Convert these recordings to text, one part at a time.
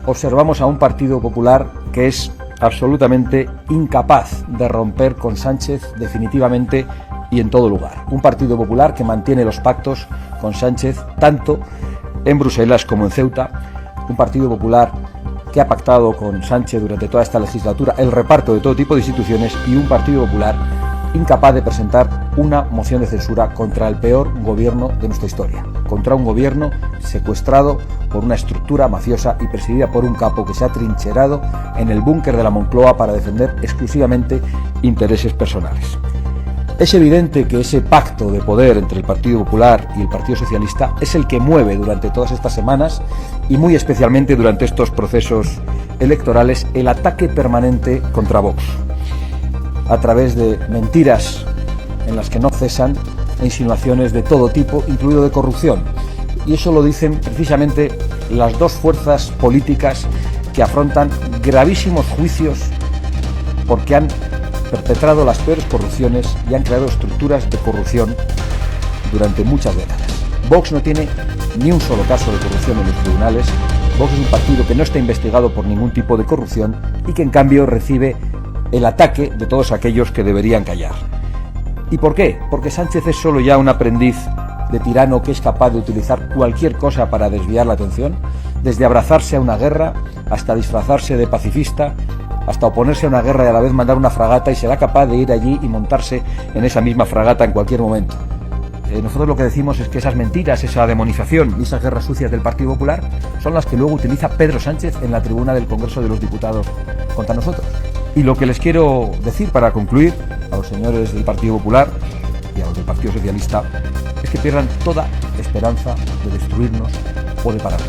observamos a un Partido Popular que es absolutamente incapaz de romper con Sánchez definitivamente y en todo lugar. Un Partido Popular que mantiene los pactos con Sánchez tanto en Bruselas como en Ceuta. Un Partido Popular que ha pactado con Sánchez durante toda esta legislatura el reparto de todo tipo de instituciones, y un Partido Popular incapaz de presentar una moción de censura contra el peor gobierno de nuestra historia, contra un gobierno secuestrado por una estructura mafiosa y presidida por un capo que se ha trincherado en el búnker de la Moncloa para defender exclusivamente intereses personales. Es evidente que ese pacto de poder entre el Partido Popular y el Partido Socialista es el que mueve durante todas estas semanas, y muy especialmente durante estos procesos electorales, el ataque permanente contra Vox, a través de mentiras en las que no cesan e insinuaciones de todo tipo, incluido de corrupción. Y eso lo dicen precisamente las dos fuerzas políticas que afrontan gravísimos juicios porque han perpetrado las peores corrupciones y han creado estructuras de corrupción durante muchas décadas. Vox no tiene ni un solo caso de corrupción en los tribunales. Vox es un partido que no está investigado por ningún tipo de corrupción y que en cambio recibe el ataque de todos aquellos que deberían callar. ¿Y por qué? Porque Sánchez es solo ya un aprendiz de tirano que es capaz de utilizar cualquier cosa para desviar la atención, desde abrazarse a una guerra hasta disfrazarse de pacifista, hasta oponerse a una guerra y a la vez mandar una fragata, y será capaz de ir allí y montarse en esa misma fragata en cualquier momento. Nosotros lo que decimos es que esas mentiras, esa demonización y esas guerras sucias del Partido Popular son las que luego utiliza Pedro Sánchez en la tribuna del Congreso de los Diputados contra nosotros. Y lo que les quiero decir para concluir a los señores del Partido Popular y a los del Partido Socialista es que pierdan toda esperanza de destruirnos o de pararnos.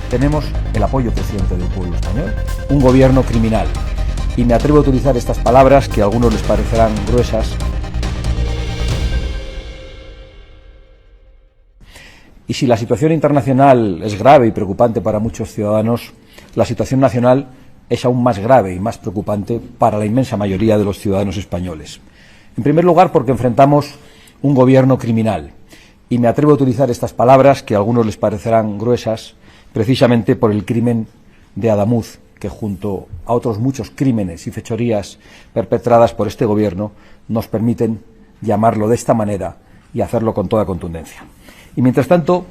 Tenemos el apoyo creciente del pueblo español, un gobierno criminal. Y me atrevo a utilizar estas palabras que a algunos les parecerán gruesas. Y si la situación internacional es grave y preocupante para muchos ciudadanos, la situación nacional es aún más grave y más preocupante para la inmensa mayoría de los ciudadanos españoles. En primer lugar, porque enfrentamos un gobierno criminal. Y me atrevo a utilizar estas palabras que a algunos les parecerán gruesas, precisamente por el crimen de Adamuz, que junto a otros muchos crímenes y fechorías perpetradas por este gobierno nos permiten llamarlo de esta manera y hacerlo con toda contundencia. Y mientras tanto,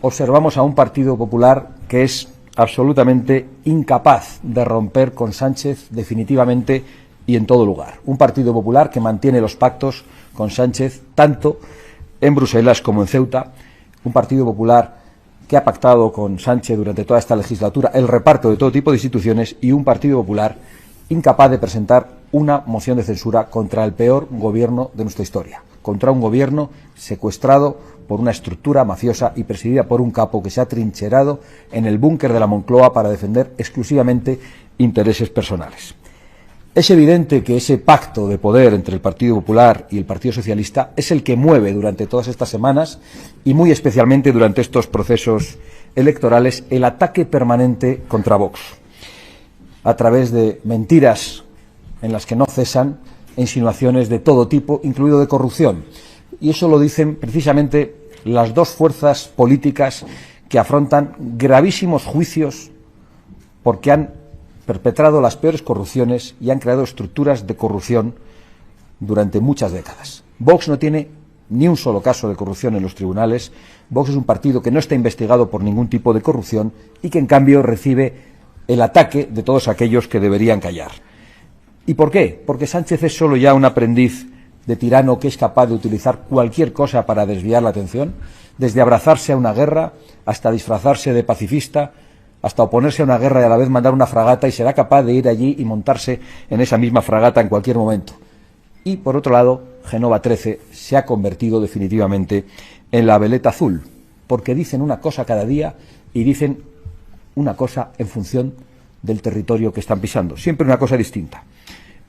observamos a un Partido Popular que es absolutamente incapaz de romper con Sánchez definitivamente y en todo lugar. Un Partido Popular que mantiene los pactos con Sánchez tanto en Bruselas como en Ceuta. Un Partido Popular que ha pactado con Sánchez durante toda esta legislatura el reparto de todo tipo de instituciones, y un Partido Popular incapaz de presentar una moción de censura contra el peor gobierno de nuestra historia, contra un gobierno secuestrado por una estructura mafiosa y presidida por un capo que se ha trincherado en el búnker de la Moncloa para defender exclusivamente intereses personales. Es evidente que ese pacto de poder entre el Partido Popular y el Partido Socialista es el que mueve durante todas estas semanas, y muy especialmente durante estos procesos electorales, el ataque permanente contra Vox, a través de mentiras en las que no cesan e insinuaciones de todo tipo, incluido de corrupción. Y eso lo dicen precisamente las dos fuerzas políticas que afrontan gravísimos juicios porque han perpetrado las peores corrupciones y han creado estructuras de corrupción durante muchas décadas. Vox no tiene ni un solo caso de corrupción en los tribunales. Vox es un partido que no está investigado por ningún tipo de corrupción y que en cambio recibe el ataque de todos aquellos que deberían callar. ¿Y por qué? Porque Sánchez es solo ya un aprendiz de tirano que es capaz de utilizar cualquier cosa para desviar la atención, desde abrazarse a una guerra hasta disfrazarse de pacifista, hasta oponerse a una guerra y a la vez mandar una fragata, y será capaz de ir allí y montarse en esa misma fragata en cualquier momento. Y, por otro lado, Génova 13 se ha convertido definitivamente en la veleta azul, porque dicen una cosa cada día y dicen una cosa en función del territorio que están pisando, siempre una cosa distinta.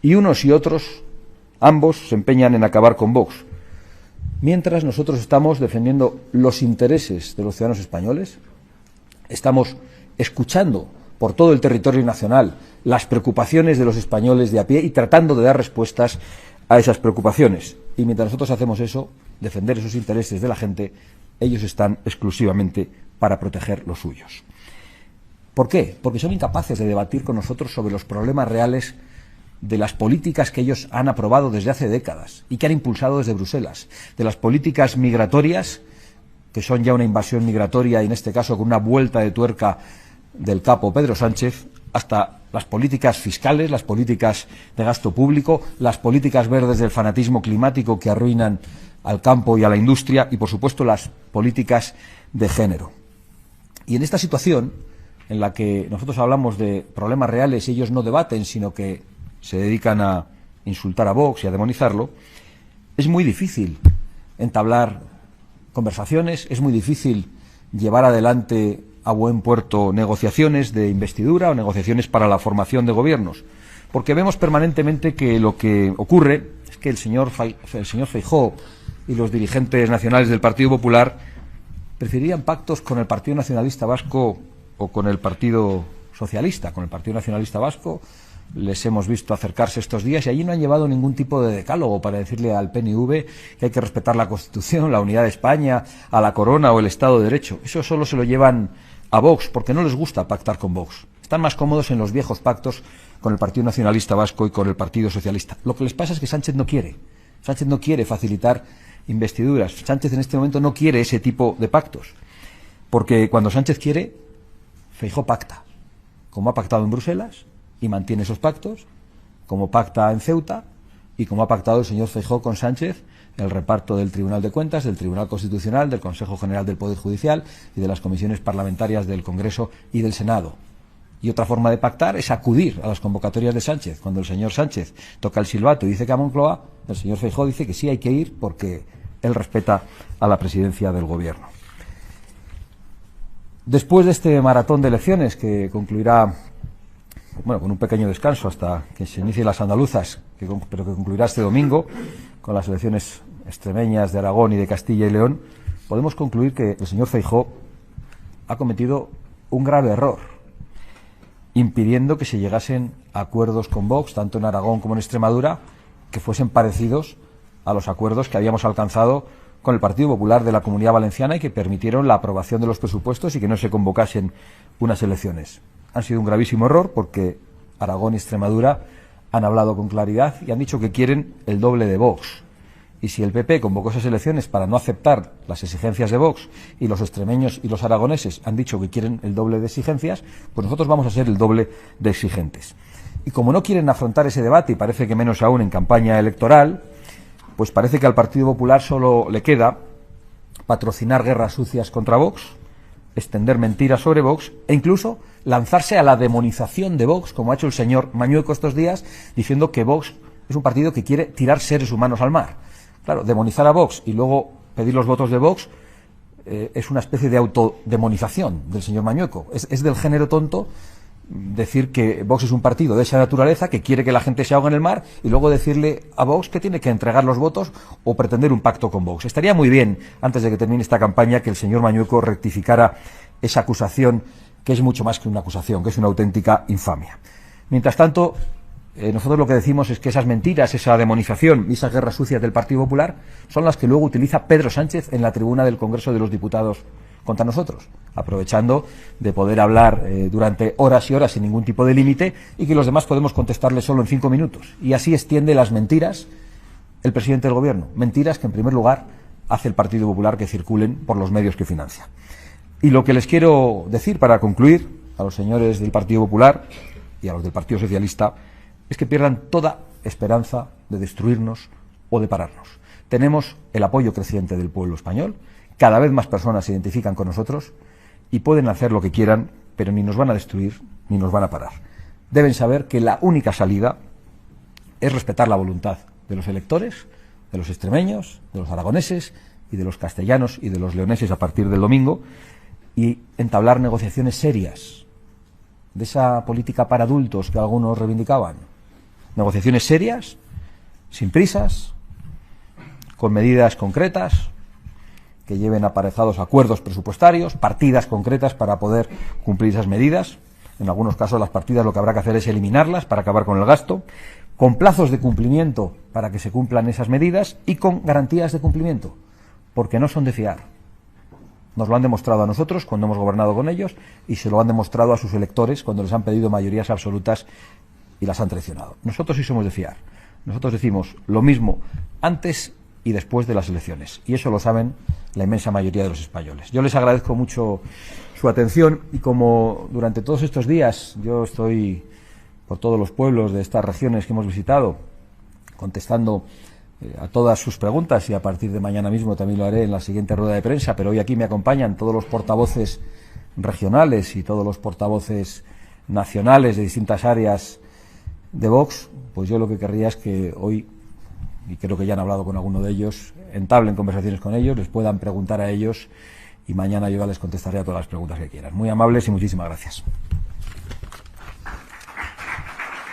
Y unos y otros, ambos, se empeñan en acabar con Vox, mientras nosotros estamos defendiendo los intereses de los ciudadanos españoles, estamos escuchando por todo el territorio nacional las preocupaciones de los españoles de a pie y tratando de dar respuestas a esas preocupaciones. Y mientras nosotros hacemos eso, defender esos intereses de la gente, ellos están exclusivamente para proteger los suyos. ¿Por qué? Porque son incapaces de debatir con nosotros sobre los problemas reales de las políticas que ellos han aprobado desde hace décadas y que han impulsado desde Bruselas, de las políticas migratorias, que son ya una invasión migratoria y en este caso con una vuelta de tuerca del capo Pedro Sánchez, hasta las políticas fiscales, las políticas de gasto público, las políticas verdes del fanatismo climático que arruinan al campo y a la industria y, por supuesto, las políticas de género. Y en esta situación, en la que nosotros hablamos de problemas reales y ellos no debaten, sino que se dedican a insultar a Vox y a demonizarlo, es muy difícil entablar conversaciones, es muy difícil llevar adelante a buen puerto negociaciones de investidura o negociaciones para la formación de gobiernos, porque vemos permanentemente que lo que ocurre es que el señor Feijóo y los dirigentes nacionales del Partido Popular preferirían pactos con el Partido Nacionalista Vasco o con el Partido Socialista. Con el Partido Nacionalista Vasco les hemos visto acercarse estos días y allí no han llevado ningún tipo de decálogo para decirle al PNV que hay que respetar la Constitución, la unidad de España, a la corona o el Estado de Derecho. Eso solo se lo llevan a Vox porque no les gusta pactar con Vox. Están más cómodos en los viejos pactos con el Partido Nacionalista Vasco y con el Partido Socialista. Lo que les pasa es que Sánchez no quiere. Sánchez no quiere facilitar investiduras. Sánchez en este momento no quiere ese tipo de pactos. Porque cuando Sánchez quiere, Feijóo pacta. Como ha pactado en Bruselas y mantiene esos pactos, como pacta en Ceuta y como ha pactado el señor Feijóo con Sánchez el reparto del Tribunal de Cuentas, del Tribunal Constitucional, del Consejo General del Poder Judicial y de las comisiones parlamentarias del Congreso y del Senado. Y otra forma de pactar es acudir a las convocatorias de Sánchez. Cuando el señor Sánchez toca el silbato y dice que a Moncloa, el señor Feijóo dice que sí hay que ir porque él respeta a la presidencia del Gobierno. Después de este maratón de elecciones que concluirá, bueno, con un pequeño descanso hasta que se inicien las andaluzas, pero que concluirá este domingo con las elecciones extremeñas de Aragón y de Castilla y León, podemos concluir que el señor Feijóo ha cometido un grave error, impidiendo que se llegasen a acuerdos con Vox, tanto en Aragón como en Extremadura, que fuesen parecidos a los acuerdos que habíamos alcanzado con el Partido Popular de la Comunidad Valenciana y que permitieron la aprobación de los presupuestos y que no se convocasen unas elecciones. Han sido un gravísimo error porque Aragón y Extremadura han hablado con claridad y han dicho que quieren el doble de Vox. Y si el PP convocó esas elecciones para no aceptar las exigencias de Vox y los extremeños y los aragoneses han dicho que quieren el doble de exigencias, pues nosotros vamos a ser el doble de exigentes. Y como no quieren afrontar ese debate, y parece que menos aún en campaña electoral, pues parece que al Partido Popular solo le queda patrocinar guerras sucias contra Vox, extender mentiras sobre Vox e incluso lanzarse a la demonización de Vox, como ha hecho el señor Mañueco estos días, diciendo que Vox es un partido que quiere tirar seres humanos al mar. Claro, demonizar a Vox y luego pedir los votos de Vox es una especie de autodemonización del señor Mañueco. Es del género tonto decir que Vox es un partido de esa naturaleza que quiere que la gente se ahogue en el mar y luego decirle a Vox que tiene que entregar los votos o pretender un pacto con Vox. Estaría muy bien, antes de que termine esta campaña, que el señor Mañueco rectificara esa acusación, que es mucho más que una acusación, que es una auténtica infamia. Mientras tanto, nosotros lo que decimos es que esas mentiras, esa demonización y esas guerras sucias del Partido Popular son las que luego utiliza Pedro Sánchez en la tribuna del Congreso de los Diputados contra nosotros, aprovechando de poder hablar durante horas y horas sin ningún tipo de límite y que los demás podemos contestarle solo en 5 minutos. Y así extiende las mentiras el presidente del Gobierno. Mentiras que, en primer lugar, hace el Partido Popular que circulen por los medios que financia. Y lo que les quiero decir para concluir a los señores del Partido Popular y a los del Partido Socialista es que pierdan toda esperanza de destruirnos o de pararnos. Tenemos el apoyo creciente del pueblo español. Cada vez más personas se identifican con nosotros y pueden hacer lo que quieran, pero ni nos van a destruir ni nos van a parar. Deben saber que la única salida es respetar la voluntad de los electores, de los extremeños, de los aragoneses y de los castellanos y de los leoneses a partir del domingo y entablar negociaciones serias de esa política para adultos que algunos reivindicaban. Negociaciones serias, sin prisas, con medidas concretas, que lleven aparejados acuerdos presupuestarios, partidas concretas para poder cumplir esas medidas. En algunos casos las partidas lo que habrá que hacer es eliminarlas para acabar con el gasto, con plazos de cumplimiento para que se cumplan esas medidas y con garantías de cumplimiento, porque no son de fiar. Nos lo han demostrado a nosotros cuando hemos gobernado con ellos y se lo han demostrado a sus electores cuando les han pedido mayorías absolutas y las han traicionado. Nosotros sí somos de fiar. Nosotros decimos lo mismo antes y después de las elecciones. Y eso lo saben la inmensa mayoría de los españoles. Yo les agradezco mucho su atención y como durante todos estos días yo estoy por todos los pueblos de estas regiones que hemos visitado contestando a todas sus preguntas y a partir de mañana mismo también lo haré en la siguiente rueda de prensa, pero hoy aquí me acompañan todos los portavoces regionales y todos los portavoces nacionales de distintas áreas de Vox, pues yo lo que querría es que hoy, y creo que ya han hablado con alguno de ellos, entablen conversaciones con ellos, les puedan preguntar a ellos y mañana yo ya les contestaré a todas las preguntas que quieran. Muy amables y muchísimas gracias.